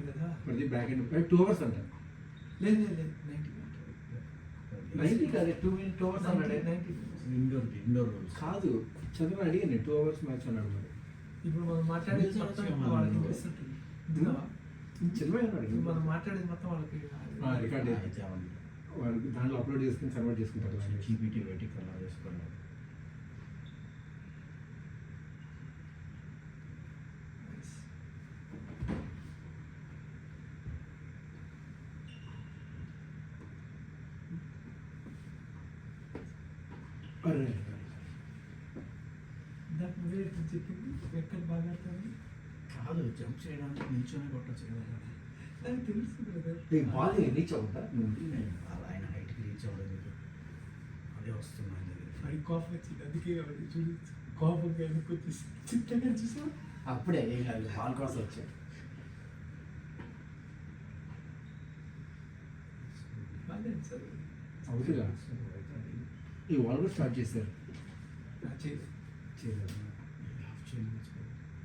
కదా ప్రతి back end 2 hours అంట. లేదు లేదు లేదు 90 కాదు 2 అవర్స్ అన్నాడు. 90 ఇండోర్ కాదు చంద్రబాబు అడిగాను 2 అవర్స్ మ్యాచ్ అన్నాడు. మరి ఇప్పుడు మనం మాట్లాడేది మొత్తం ఇప్పుడు వాళ్ళకి వినిపిస్తుంటుంది. చంద్రబాబు అన్నాడు ఇప్పుడు మనం మాట్లాడేది మొత్తం వాళ్ళకి రికార్డ్ వాళ్ళకి దాంట్లో అప్లోడ్ చేసుకుని కన్వర్ట్ చేసుకుంటారు. జీపీటీ పెట్టి కలర్ చేసుకున్నాడు. ఇందాక నువ్వే చెప్పింది ఎక్కడ బాగా ఆడుతుంది కాదు జంప్ చేయడానికి నిల్చొని కొట్టచ్చు కదా. నాకు తెలుసు కదా బాల్ రీచ్ అవుతా అలా ఆయన హైట్కి రీచ్ అవ్వడం లేదు. అదే వస్తున్నాను అది కాఫ్ వచ్చింది అందుకే కాబట్టి చూడు కాఫ్ వెనక్కి చిట్టగా చూసా అప్పుడే ఏం కాదు బాల్ క్రాస్ వచ్చాడు. బాగా సార్ అవుతుందా ఈ వాళ్ళు కూడా స్టార్ట్ చేశారు. చేయలేదు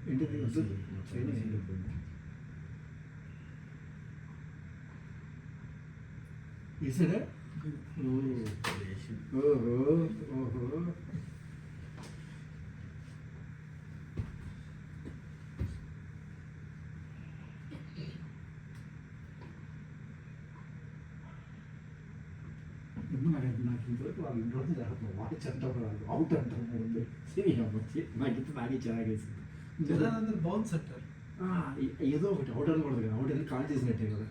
ఏంటిది ఈసాడా ఓహో ఓహో నాకు ఇంతవరకు వాళ్ళు ఇంట్లో జరుగుతుంది. వాచ్ అంటారు వాళ్ళు అవుట్ అంటారు. సీరియస్ వచ్చి నాకు ఇంత నాకే చిరాకేసింది. జనాలందరూ బౌన్స్ అంటారు. ఏదో ఒకటి అవుట్ అనకూడదు కదా. అవుట్ అని కాల్ చేసినట్టే కదా.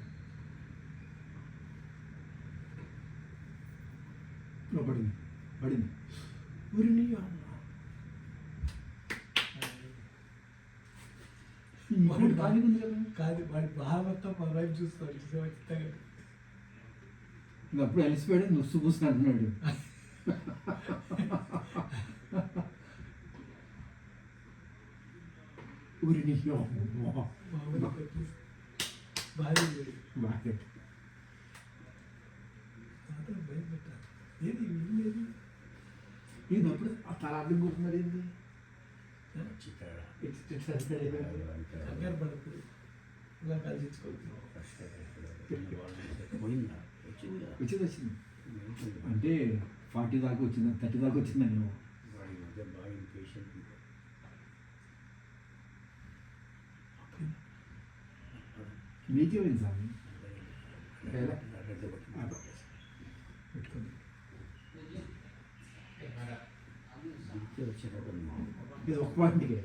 పడింది పడింది ఊరిని బాగా ఉంది కదా. కాదు వాడి బాగా మొత్తం మా వైపు చూస్తాడు. అప్పుడు అలిసిపోయాడు నువ్వు కూర్చుని అంటున్నాడు. ఊరిని బాగా ఇది అప్పుడు ఆ తల అడ్డం కూర్చున్నాడు. ఏంది కంగారు పడకు ఇలా కలిసించుకోవచ్చు. వచ్చింది అంటే 40 దాకా వచ్చింది 30 దాకా వచ్చిందని మీకేమైంది సార్ పెట్టుకోండి. ఇది ఒక పాయింట్కే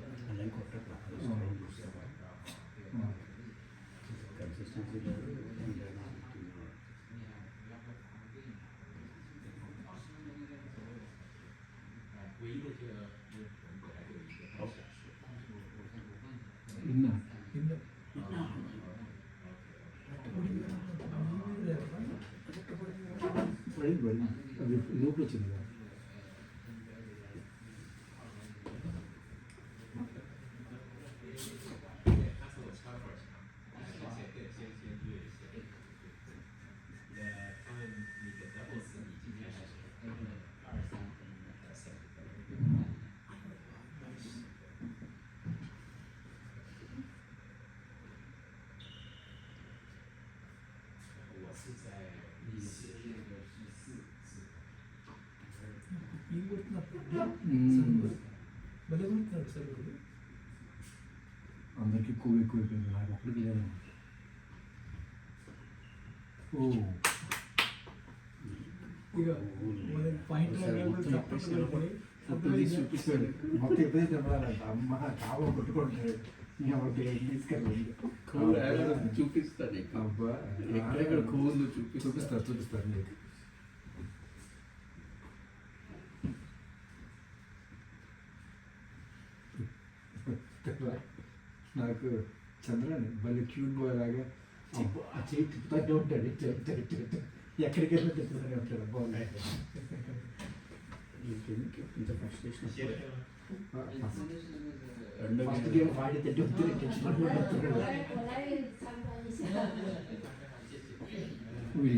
కన్సిస్టెన్సీ ఇన్నా పడింది పడింది అది లోపల వచ్చింది కదా. అందరికీ ఎక్కువ ఎక్కువైపోయింది. నాకు ఒక్కడికి లేదు. ఓ ఇక పాయింట్ చూపిస్తాడు మొత్తం ఎప్పుడైతే చెప్పాలంట అమ్మ కావ కొట్టుకుంటాడు. చూపిస్తాను అబ్బా ఎక్కడెక్కడ కూలు చూపిస్తారు నీకు. నాకు చంద్రని భలే క్యూట్ బాయ్ లాగా ఆ చేయి తిప్పుతానే ఉంటాడు. ఎక్కడికి వెళ్ళి తిప్పుతానే ఉంటాడు. బాగున్నాయి ఇంత ఫ్రస్ట్రేషన్ ఫస్ట్ గేమ్ వాడి తిట్టి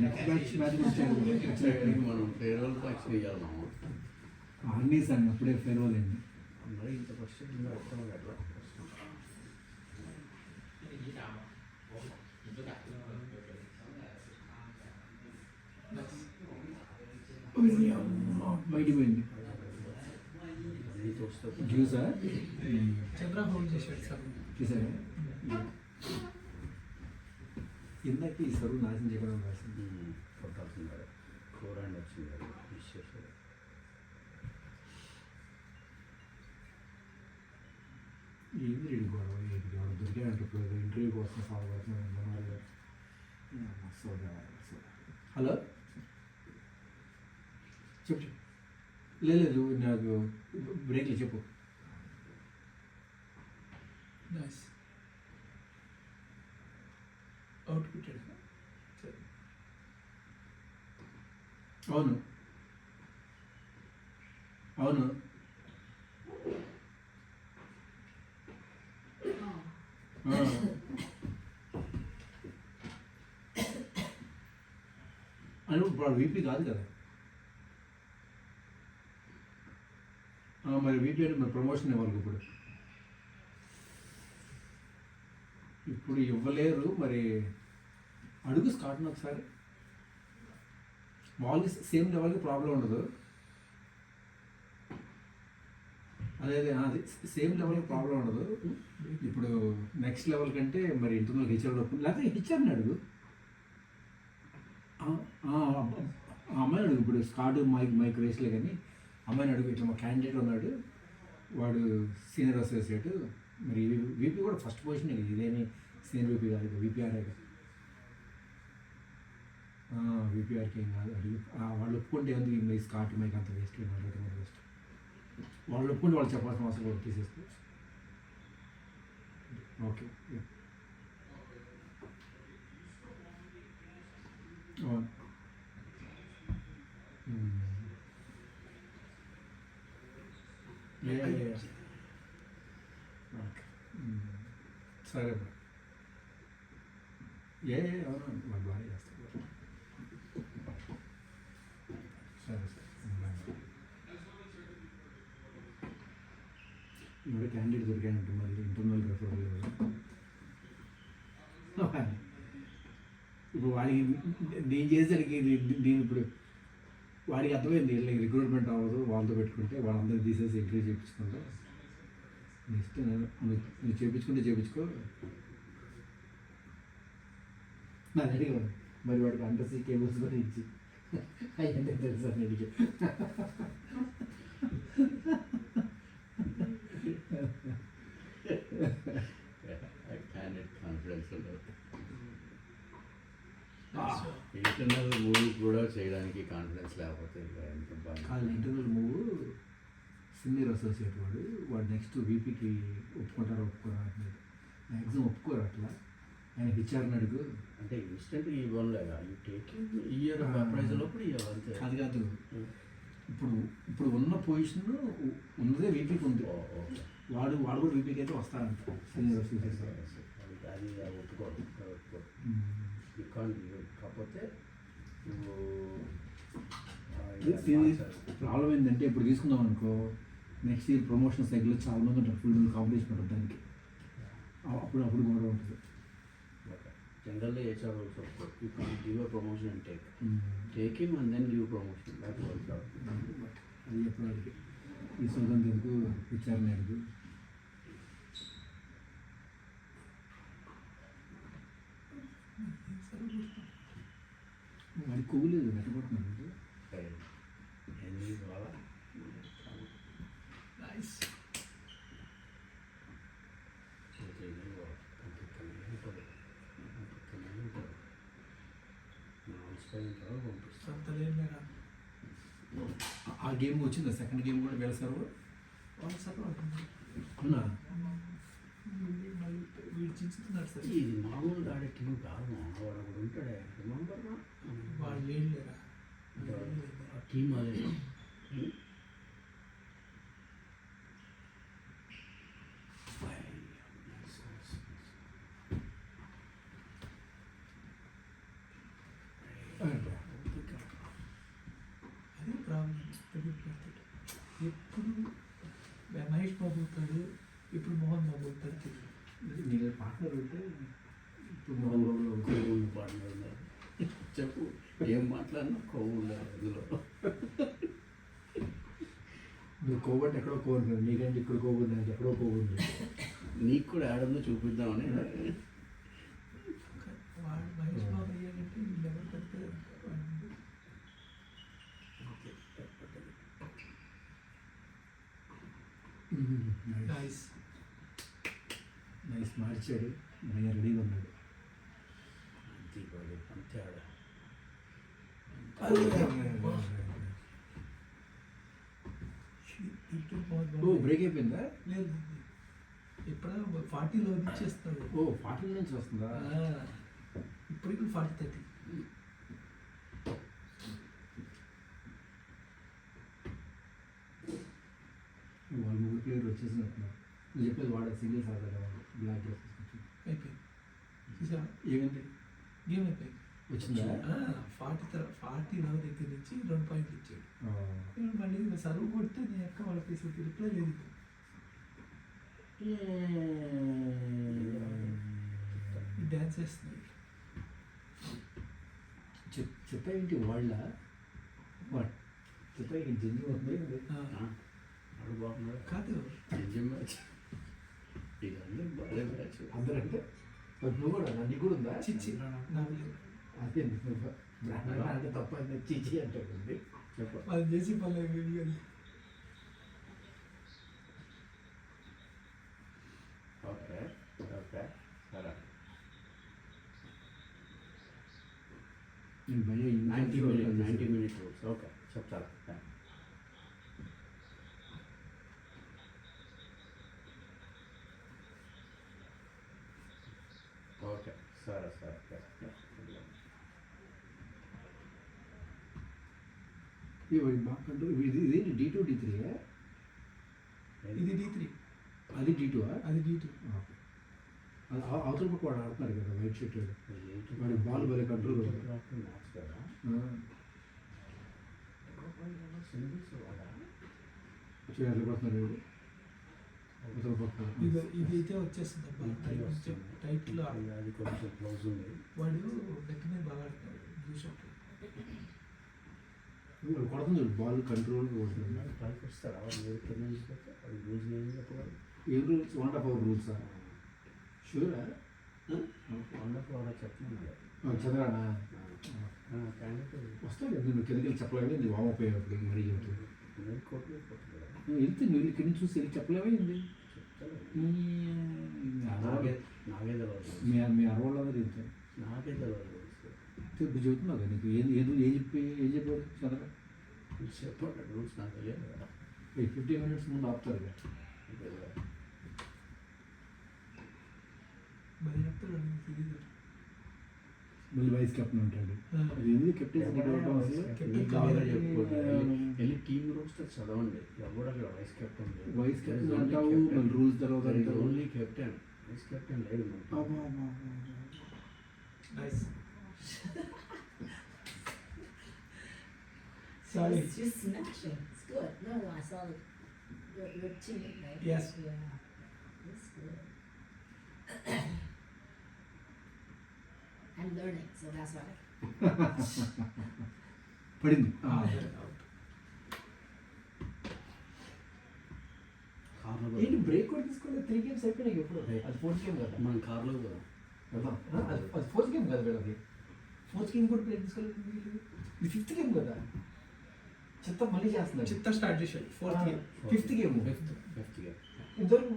నెక్స్ట్ మ్యాచ్ మనం ఫేర్వెల్ మ్యాచ్ వేయాలి. అన్నీ సార్ అప్పుడే ఫేర్వెల్ అయింది. మరి ఇంత ఫ్రస్ట్రేషన్ బయటికి పోయింది అన్నీ తోస్తే జ్యూసా చంద్ర హోల్డ్ చేశాడు సార్. చూసారా ఇందాక ఈ సరువు నాశనం చేయడం రాసింది కొట్టాల్సింది కూర అండ్ వచ్చింది ఫిష్ చేసేది. ఏంది రెడీ గొడవ ఏంటి గొడవ దొరికాయంటే ఇప్పుడు ఇంటర్వ్యూ కోసం ఫాలో అవుతున్నాను హలో చెప్పు చెప్పు లేదు నాకు బ్రేక్లో చెప్పు నైస్ అవుట్ పెట్టాడు సరే. అవును అవును ఆ. అని ఇప్పుడు వీపీ కాదు కదా మరి వీపీ అంటే మరి ప్రమోషన్ ఇవ్వాలి ఇప్పుడు ఇవ్వలేరు మరి అడుగు స్కాట్ని ఒకసారి మామూలుగా సేమ్ లెవెల్కి ప్రాబ్లం ఉండదు అదే అది సేమ్ లెవెల్కి ప్రాబ్లం ఉండదు ఇప్పుడు నెక్స్ట్ లెవెల్ కంటే మరి ఇంటర్నల్ హెచ్ఆర్ లేకపోతే హెచ్ఆర్ని అడుగు ఆ అమ్మాయిని అడుగు ఇప్పుడు స్కాట్ మైక్ రేస్లే కానీ అమ్మాయిని అడుగు ఇట్లా మా క్యాండిడేట్ ఉన్నాడు వాడు సీనియర్ అసోసియేట్ మరి వీపీ కూడా ఫస్ట్ పొజిషన్ ఇదేమి సీనియర్ వీపీ కాదు వీపీఆర్ఏ వీపీఆర్కి ఏం కాదు అడిగి వాళ్ళు ఒప్పుకుంటే ఉంది మీ స్కాట్ మైక్ అంత వేస్ట్ వేస్ట్ వాళ్ళు ఒప్పుకుంటే వాళ్ళు చెప్పాల్సిన అవసరం కూడా తీసేసుకోవచ్చు ఓకే అవును ఓకే సరే బ్రో అవును వాళ్ళు బాగా చేస్తారు సరే సరే ఇప్పుడు క్యాండిడేట్ దొరికానంటే మళ్ళీ ఇంటర్నల్ రెఫరల్ ఇప్పుడు వాడికి నేను చేసేసరికి నేను ఇప్పుడు వాడికి అర్థమైంది వీళ్ళకి రిక్రూట్మెంట్ అవ్వదు వాళ్ళతో పెట్టుకుంటే వాళ్ళందరూ తీసేసి ఇంటర్వ్యూ చేయించుకుంటా నెక్స్ట్ నువ్వు చేయించుకో నా అడిగాడు మరి వాడికి అంటసీ కేబుల్స్ కూడా ఇచ్చి అయ్యంటే తెలుసు అని అడిగి కాన్ఫిడెన్స్ ఉండదు ఇంటర్నల్ మూవీ కూడా చేయడానికి కాన్ఫిడెన్స్ లేకపోతే ఎంత బాగా కాదు ఇంటర్నల్ మూవ్ సీనియర్ అసోసియేట్ వాడు నెక్స్ట్ వీపీకి ఒప్పుకోరా అంటున్నాడు మ్యాక్సిమం ఒప్పుకోరు అట్లా ఆయన హెచ్ఆర్ని అడుగు అంటే ఇన్స్టెంట్ ఇవ్వలేదా యూ టేకింగ్ ఇయర్ ప్రైజ్ లోపల ఇవ్వాలి అది కాదు ఇప్పుడు ఉన్న పొజిషన్ ఉన్నదే వీపీకి ఉంది వాడు కూడా వీపీకి అయితే వస్తాడంట సీనియర్ అసోసియేట్ అది ఒప్పుకోదు కాకపోతే ప్రాబ్లం ఏంటంటే ఇప్పుడు తీసుకుందాం అనుకో నెక్స్ట్ ఇయర్ ప్రమోషన్ సైకిల్లో చాలా మంది ఉంటారు ఫుల్ కాంపిటీషన్ ఉంటుంది దానికి అప్పుడు కూడా ఉంటుంది generally HR also you can give a promotion and take him and then give promotion that works out అది ఎప్పుడు అడిగి ఈ సొంతం ఎందుకు హెచ్ఆర్ని అడుగు వాడి కొవ్వులేదు వెట్టబడుతున్నాడు ఎన్ని కావాలా నైస్ అంతలేం లేదా ఆ గేమ్ వచ్చిందా సెకండ్ గేమ్ కూడా వేసారు వాళ్ళ సర్వ ఉంటుంది అవునా మళ్ళీ వీడు చించుతున్నాడు సార్. ఇది మామూలుగా ఆడే టీం కాదు వాడు అక్కడ ఉంటాడే రిమంబర్ వాడు లేడు లేరా టీం అదే అదే ప్రాబ్లం ఎప్పుడు మహేష్ బాబు అవుతాడు ఇప్పుడు మోహన్ బాబు అవుతాడు తెలియదు. నేను పార్ట్నర్ ఉంటే ఇప్పుడు చెప్పు ఏం మాట్లాడినా కొవ్వు ఉండదు అందులో. నువ్వు కొవ్వంటే ఎక్కడో కొవ్వు నీకంటే ఇక్కడ కొవ్వు ఉంది, నాకు ఎక్కడో కొవ్వు ఉంది. నీకు కూడా యాడమ్లో చూపిద్దామని. వాడు మహేష్ బాబు అయ్యాడంటే వీళ్ళు ఎవరు పెడితే నైస్ నైస్ మార్చాడు, భయ రెడీగా ఉన్నాడు. దీపావళి అంతే ఆడ. ఓ బ్రేక్ అయిపోయిందా? లేదు ఇప్పుడు 40లో ఇచ్చేస్తాడు. ఓ 40 నుంచి వస్తుందా? ఇప్పటికి 40-30. వాళ్ళు ముగ్గురు ప్లేయర్ వచ్చేసినట్టున్నారు. నువ్వు చెప్పేది వాడే సింగిల్స్ ఆడాలి, వాళ్ళు బ్లాక్ డ్రెస్ అయిపోయింది చూసా ఏమైంది గేమ్ అయిపోయింది. వచ్చిందా? 40 దగ్గర నుంచి 2 పాయింట్లు ఇచ్చాడు. నేను మళ్ళీ సర్వ్ కొడితే నేను ఎక్క వాళ్ళ ఫేస్ రిప్లై లేదు. ఈ డ్యాన్స్ వేస్తున్నాడు. చెప్పా ఏంటి వాళ్ళ చెప్పా ఇంక జంజి వస్తుంది. ఆడు బాగున్నాడు కాదు నిజం మ్యాచ్. ఇదంతా బాగా మ్యాచ్. అందరంటే నువ్వు కూడా నీకు కూడా ఉందా? చిచ్చి నాకు లేదు. అదే బ్రాహ్మణ అంటే తప్ప చిచి అంటే చెప్ప. అది చేసి పర్లేదు. ఓకే ఓకే సరే. నేను భయ 90 minute రూల్స్. ఓకే చెప్తాను. ఓకే సరే సరే. ఇదేంటి D2 D3? ఇది D3, అది D2? అది D2. అవతల పక్క వాడు ఆడుతున్నారు కదా వైట్ షర్ట్ వాడి బాల్ భలే కంట్రోల్. ఎట్లా కొడుతున్నారు అవతల పక్క. ఇది అయితే వచ్చేస్తుంది టైట్లో. అది కొంచెం క్లోజ్ ఉంది. వాడు నెక్ మీద బాగా ఆడుతున్నాడు బ్లూ షర్ట్. కొడుతుంది బాల్ కంట్రోల్ కొడుతుంది. పైకి వస్తారా మీరు కింద నుంచి అది రూల్స్ ఏం చెప్పగలరు? ఏ రూల్స్? 1 of our రూల్సా? షూరా? 1 of our చెప్పమన్నారు. చదవనా? క్యాండిడేట్ వస్తాడు. నేను కిందకి చెప్పలేమే, నీ వామప్ అయ్యేప్పుడు మరీ చెప్తుంది. నువ్వు వెళ్తే నువ్వు వెళ్ళి కింద చూసి వెళ్ళి చెప్పలేమైంది? నాకే తెలియదు. మీ అరవళ్ళందరూ వెళ్తాయి. నాకే తెలియదు. ఇప్పుడు చెబుతున్నావు కదా నీకు ఏం చెప్పాడు చదవ చెప్పండి రూల్స్ నాకు తెలియదు కదా. 15 minutes ముందు ఆపుతారు కదా. మరి చెప్తాడు తెలియదు. మళ్ళీ వైస్ కెప్టెన్ ఉంటాడు. అది ఎందుకు కెప్టెన్ వెళ్ళి టీమ్ రూల్స్ చదవండి. ఎవరు అక్కడ వైస్ కెప్టెన్ లేదు. వైస్ కెప్టెన్ అంటావు, మళ్ళీ రూల్స్ తర్వాత ఓన్లీ కెప్టెన్. వైస్ కెప్టెన్ లేడు. Nice. Sorry. It's just smashing. It's good. No, I saw your teammate, right? Yes. Yeah. It's good. I'm learning, so that's why. పడింది. ఏంటి break కూడా తీసుకోలేదు? 3 games అయిపోయినాయి ఎప్పుడు? అది 4th game కదా. మనం కార్లో అది 4th game కదా వీళ్ళది. 4th game కూడా బ్రేక్ తీసుకోలేదు. ఇది 5th game కదా. చిత్త మళ్ళీ చేస్తున్నాడు. చిత్త స్టార్ట్ చేశాడు 4th గేమ్. 5th game. ఇంతవరకు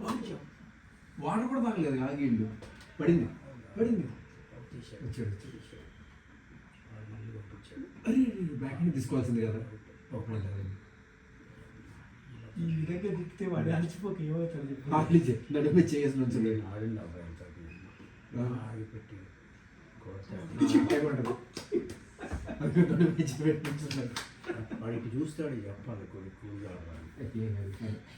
వాటర్ కూడా తాగలేదు. ఆగిళ్ళు పడింది వచ్చాడు. అరే బ్యాక్ నుంచి తీసుకోవాల్సింది కదా. ఈ విధంగా దిక్కితే వాడు అలసిపోక ఏమవుతాడు చెప్పి. ఆడిచే నడిపే చేసి నుంచి ఆడింది అబ్బాయి ఆగిపెట్టి వాడికి చూస్తాడు చెప్పాలి కొన్ని కూల్గా.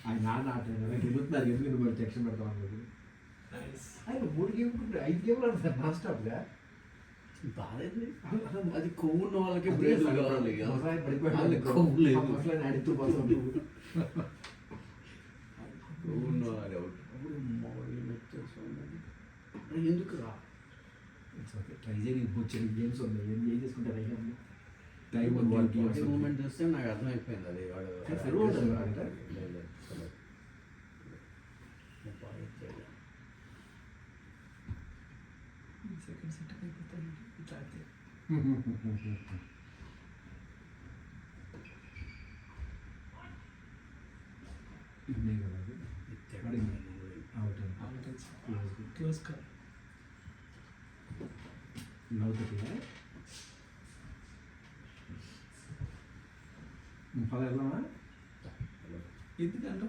ఆయన నాన్న ఆట గెలుతున్నారు. ఎందుకు నువ్వు టెన్షన్ పెడతావు అన్నది. ఆయన 3 games 5 games ఆడతారు నాన్ స్టాప్గా. బాధేది అది కొవ్వు ఉన్న వాళ్ళకి బ్రేక్ కావాలి. కొవ్వు లేదు. కొవ్వు ఉన్న వాళ్ళు ఎందుకు రా ఓకే ట్రై చేయండి బొచ్చడి గేమ్స్ ఉన్నాయి ఏం చేసుకుంటారు అయ్యా టైం బాడీ మూమెంట్ చూస్తే నాకు అర్థమైపోయింది అది వాడు సరిగ్గా ఉంటుంది కదా? లేదు, లేదు, లేదు. బాగా ఎత్తాడు. సెకండ్ సెట్ అయిపోతాడు ఇట్లా అయితే ఉన్నాయి కదా అది ఎత్తాడు. పడింది. అవుట్ క్లోజ్ కాల్ నవ్వుతుందా పద వెళ్దామా ఎందుకంటే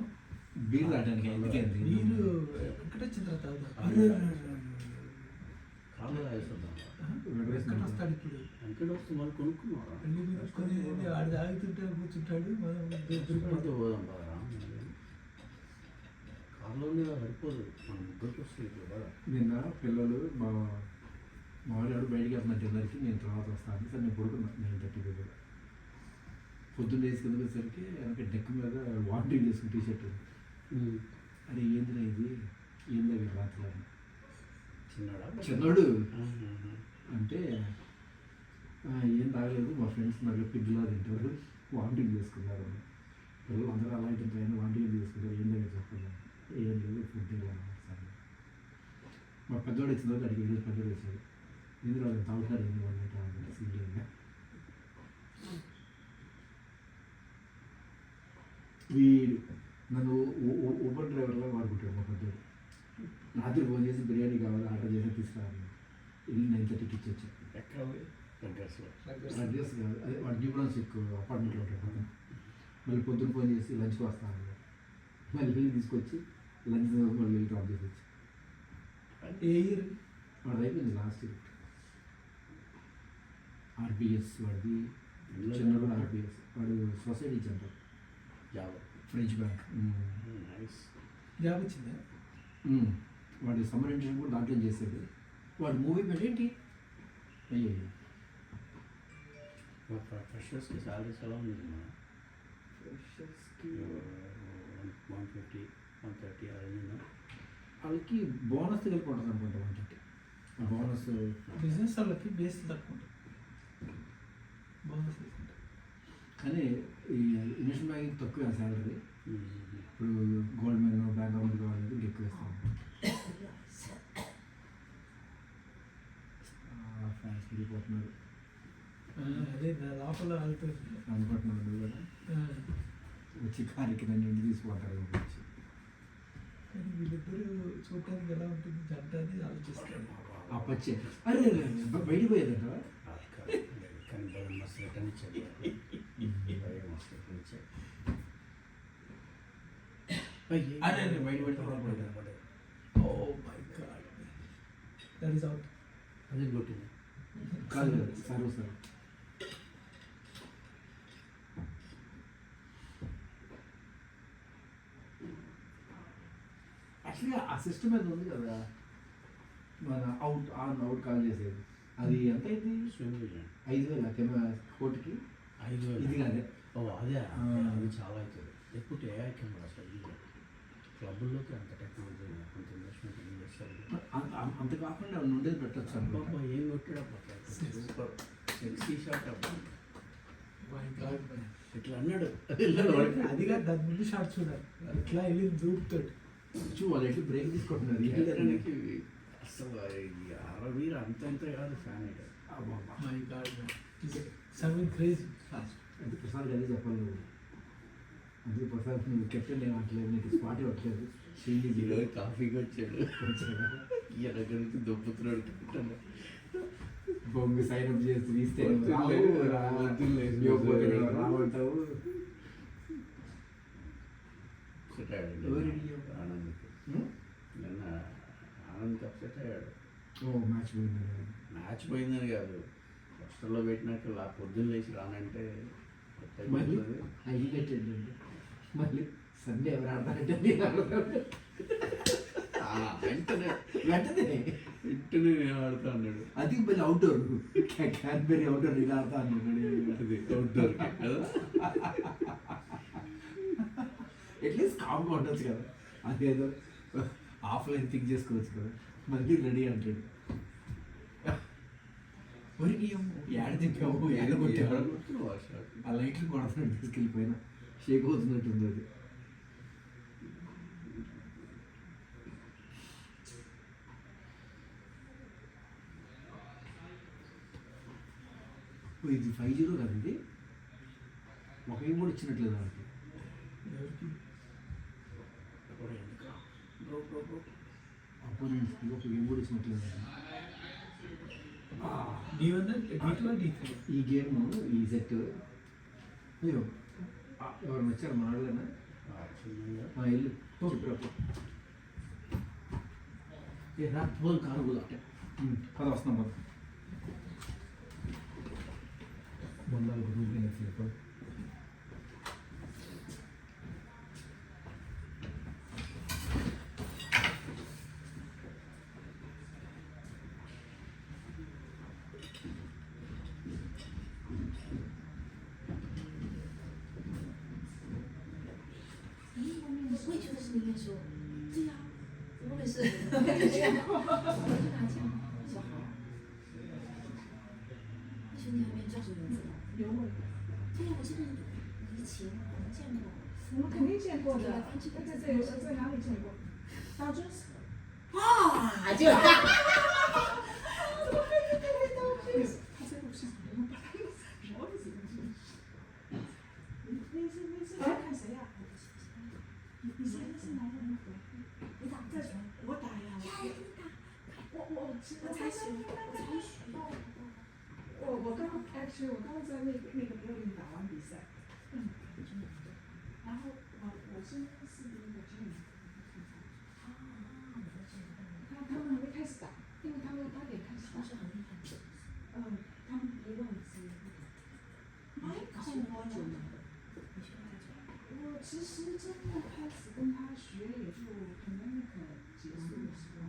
బీర్ తాగడానికి ఎందుకండి మీరు ఎక్కడ వచ్చిన తర్వాత తాగుతారు. కాళ్ళు తాగేస్తుందా ఎక్కడ వస్తాడు ఇప్పుడు వెంకట వస్తే మరి కొనుక్కున్నారా అన్ని కొనుక్కొని ఆడు తాగుతుంటాడు కూర్చుంటాడు మనం తిరుపతి పోదాం బాగా కారులోనే సరిపోదు మన ముగ్గురికి వస్తుంది ఇప్పుడు బాగా నిన్న పిల్లలు మామూలు బయటికి వెళ్తున్నా డిన్నర్కి నేను తర్వాత వస్తాను సార్ నేను పడుకున్నా 9:30 దగ్గర పొద్దున్న వేసి కిందకి వచ్చేసరికి వెనక డెక్ మీద వాంటింగ్ చేసుకుని టీషర్ట్ అది ఏందిరా ఇది ఏందా రాత్రి అని. చిన్నాడా చిన్నోడు ఆహా. అంటే ఏం తాగలేదు మా ఫ్రెండ్స్ నాకు పిగ్గులా తింటారు వాంటింగ్ చేసుకున్నారు అని. పిల్లలు అందరూ అలా అయితే పైన వాంటింగ్ చేసుకుంటారు ఏం దగ్గర చెప్పాలి ఏం లేదు ఫుడ్ సరే మా పెద్దోడు వచ్చిన తర్వాత అడిగి ఈరోజు పెద్దోడు వచ్చాడు ఎందుకు వాళ్ళు తాగుతారు ఏంది వాళ్ళు అంటే సీరియల్గా వీడు నన్ను ఊబర్ డ్రైవర్లా వాడుకుంటాడు మా పెద్దోడు రాత్రి ఫోన్ చేసి బిర్యానీ కావాలి ఆర్డర్ చేసి తీసుకురావాలి వెళ్ళి 9:30కి ఇచ్చొచ్చాను ఎక్కడ దగ్గరలో అడ్రస్ కాదు అదే వాడు న్యూ బ్రాంచ్ ఎక్కువ అపార్ట్మెంట్లో ఉంటాడు పక్కన మళ్ళీ పొద్దున్న ఫోన్ చేసి లంచ్కి వస్తాను మళ్ళీ వెళ్ళి తీసుకొచ్చి లంచ్ మళ్ళీ వెళ్ళి డ్రాప్ చేసి వచ్చి ఏ ఇయర్ వాడు అయిపోయింది లాస్ట్ ఇయర్ ఆర్బిఎస్ వాడిది చిన్నప్పుడు ఆర్బిఎస్ వాడు society centre job French bank nice job వచ్చిందా వాడు సమ్మర్ ఇంటర్వ్యూ కూడా దాంట్లో చేసేది వాడు మూవీ పెట్టేంటి అయ్యో ఫ్రెషర్స్కి సాలరీస్ ఎలా ఉంది ఫ్రెషర్స్కి 150 130 అలా వాళ్ళకి బోనస్ కలిపి ఉంటుంది అనుకుంటా 130 ఆ బోనస్ బిజినెస్ వాళ్ళకి బేస్ తక్కువ ఉంటుంది బోనస్ తీసుకుంటారు కానీ ఈ ఇన్వెస్ట్మెంట్ బ్యాంకింగ్ తక్కువ శాలరీ ఇప్పుడు గోల్డ్ మెన్ బ్యాంక్ అకౌంట్ కావాలంటే ఎక్కువ ఇస్తాను ఫ్యాన్స్ వెళ్ళిపోతున్నారు అదే నా లోపల వెళ్తుంది అనుకుంటున్నారు నువ్వు కూడా వచ్చి కారికి నన్ను ఇంటి తీసుకుంటారు వచ్చి కానీ వీళ్ళిద్దరూ చూడటానికి ఎలా ఉంటుంది జంట అని ఆలోచిస్తారు ఆ పచ్చే అరే బయటికి పోయేదంట కానీ బాగా మస్తు రిటర్న్ ఇచ్చాడు బాగా మస్తు రిటర్న్ ఇచ్చాడు అరే బయట పెట్టి oh my god that is out అదే కొట్టింది కాదు సర్వ్ సార్ యాక్చువల్గా ఆ సిస్టమ్ ఏదో ఉంది కదా మన అవుట్ కాల్ చేసేది అది ఎంత అయింది స్విమ్ 5,000 కోటికి 5,000 ఇది కాదే ఓ అదే అది చాలా అవుతుంది ఎప్పుడు ఏఐ కెమెరా అసలు క్లబ్బుల్లోకి అంత టెక్నాలజీ అంత ఇన్వెస్ట్మెంట్ ఏం చేస్తారు అంత కాకుండా ఉండేది పెట్టచ్చు అబ్బా ఏం కొట్టాడు అబ్బా సూపర్ సెక్సీ షాట్ అబ్బా మై గాడ్ ఇట్లా అన్నాడు అది కాదు దాని ముందు షార్ట్ చూడాలి ఇట్లా వెళ్ళి దూకుతాడు వాళ్ళు ఎట్లా బ్రేక్ తీసుకుంటున్నారు ఎక్కడానికి అసలు అరవీర అంత అంత కాదు fan my God something crazy అంటే ప్రసాద్ అదే చెప్పాలి నువ్వు అందుకే ప్రసాద్ నువ్వు కెప్టెన్ ఏమట్లేదు నీకు స్పాట్ ఇవ్వట్లేదు ఈరోజు కాఫీకి వచ్చాడు ఈయన దగ్గర నుంచి దొబ్బుతున్నాడు బొంగు సైన్ అప్ చేసి తీస్తే రావంటావు ఆనంద్కి నిన్న ఆనంద్కి అప్సెట్ అయ్యాడు ఓ మ్యాచ్ పోయింది మ్యాచ్ పోయిందని కాదు హాస్టల్లో పెట్టినాక పొద్దున్న లేచి రానంటే మళ్ళీ హైలైట్ ఏంటంటే మళ్ళీ సండే ఎవరు ఆడతారంటే నేను ఆడతాను వెంటనే వెంటనే వెంటనే నేను ఆడుతా అన్నాడు అది మళ్ళీ అవుట్డోర్ క్యాన్బెరీ అవుట్డోర్ నేను ఆడతా అన్నాడు అది అవుట్డోర్ కదా అట్లీస్ట్ కామ్గా ఉండొచ్చు కదా అదేదో ఆఫ్లైన్ థింక్ చేసుకోవచ్చు కదా మళ్ళీ రెడీ అంటాడు ఒరికి ఏడ తిప్పావు ఏడ కొట్టావు కొడుతున్నావు ఆ షాట్. ఆ లైట్లు కొడుతున్నాడు తీసుకెళ్ళిపోయినా షేక్ అవుతున్నట్టుంది అది. ఓ, ఇది 5-0 కదా ఇది, ఒక ఏం కూడా ఇచ్చినట్లేదు వాళ్ళకి. ఎవరికి? ఎవరు ఎందుకు? Bro bro bro. అపోనెంట్స్కి ఒక ఏం కూడా ఇచ్చినట్లేదు కదా. D1 D2 D3? ఈ గేమ్ ఈ సెట్ అయ్యో ఎవరు వచ్చారు మా వాళ్ళనా చిన్నగా మా ఇల్లు చెప్పు ఏ రా పోల్ కారు పోదా పద వస్తున్నాం పద మొన్న రూపీ చెప్పు我也觉得是你念书。对呀、我也是。我就拿奖，小孩。那兄弟还没有教授名字呢。有我，对呀、我记得以前我们见过。我们肯定见过的。在哪里见过？大真是。啊，就。他在路上，我们把他绕着走。你是来看谁呀？你现在是哪个人？你打在谁？我打呀。我才学，我刚 actually 我刚在那个 building 打完比赛，然后我是那个 Jim，他们还没开始打，因为他们8点开始打，是很厉害。他们1万只。Michael 多久呢？你学多久？我其实真的开始跟他学也就可能结束的时候。